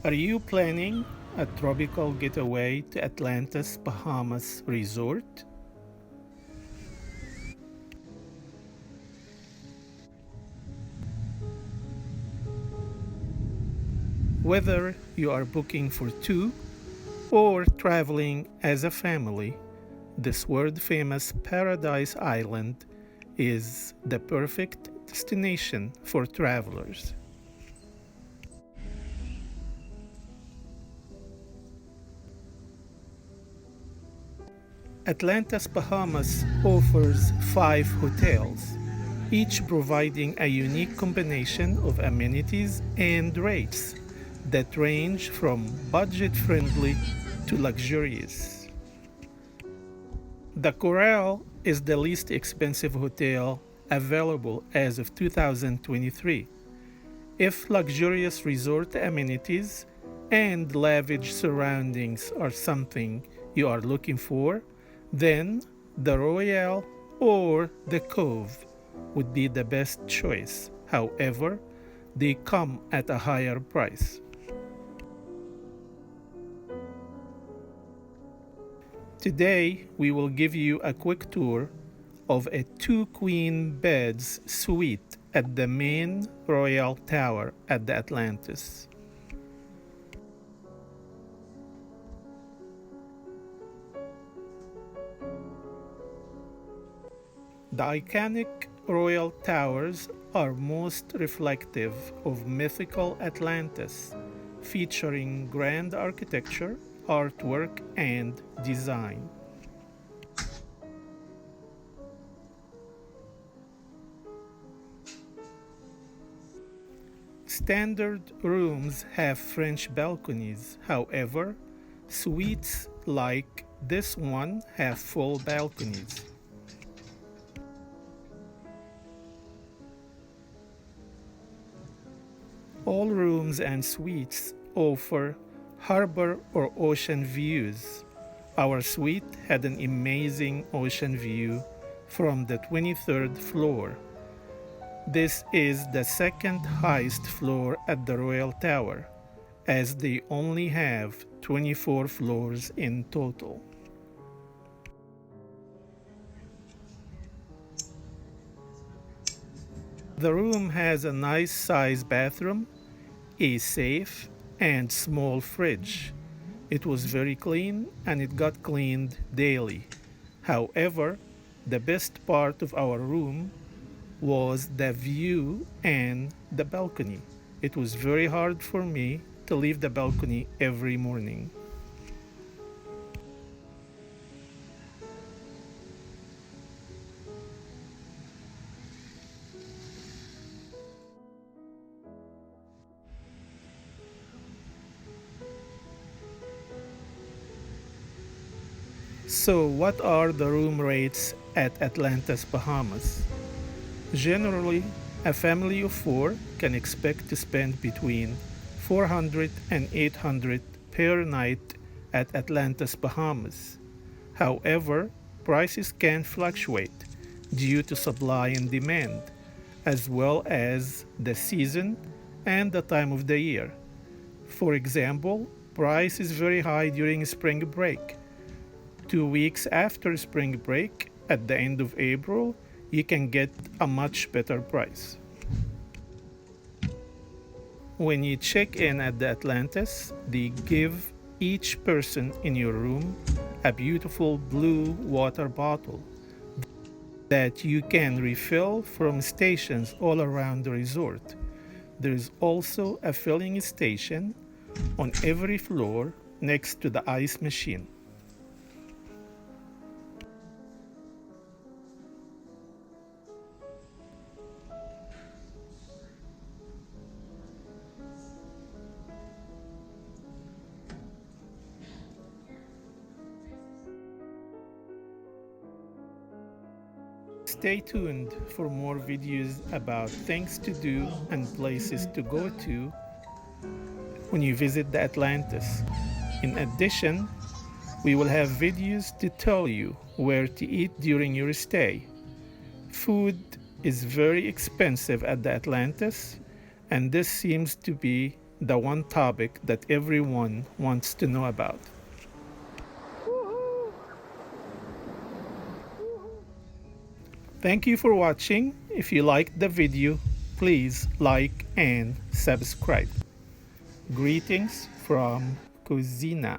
Are you planning a tropical getaway to Atlantis Bahamas Resort? Whether you are booking for two or traveling as a family, this world famous paradise island is the perfect destination for travelers. Atlantis Bahamas offers 5 hotels, each providing a unique combination of amenities and rates that range from budget friendly to luxurious. The Coral is the least expensive hotel available as of 2023. If luxurious resort amenities and lavish surroundings are something you are looking for, then the Royal or the Cove would be the best choice. However, they come at a higher price. Today, we will give you a quick tour of a 2 queen beds suite at the main Royal Tower at the Atlantis. The iconic Royal Towers are most reflective of mythical Atlantis, featuring grand architecture, artwork, and design. Standard rooms have French balconies, however, suites like this one have full balconies. All rooms and suites offer harbor or ocean views. Our suite had an amazing ocean view from the 23rd floor. This is the second highest floor at the Royal Tower, as they only have 24 floors in total. The room has a nice sized bathroom, a safe, and small fridge. It was very clean and it got cleaned daily. However, the best part of our room was the view and the balcony. It was very hard for me to leave the balcony every morning. So, what are the room rates at Atlantis Bahamas? Generally, a family of 4 can expect to spend between 400 and 800 per night at Atlantis Bahamas. However, prices can fluctuate due to supply and demand, as well as the season and the time of the year. For example, price is very high during spring break. 2 weeks after spring break, at the end of April, you can get a much better price. When you check in at the Atlantis, they give each person in your room a beautiful blue water bottle that you can refill from stations all around the resort. There is also a filling station on every floor next to the ice machine. Stay tuned for more videos about things to do and places to go to when you visit the Atlantis. In addition, we will have videos to tell you where to eat during your stay. Food is very expensive at the Atlantis, and this seems to be the one topic that everyone wants to know about. Thank you for watching. If you liked the video, please like and subscribe. Greetings from Cusina.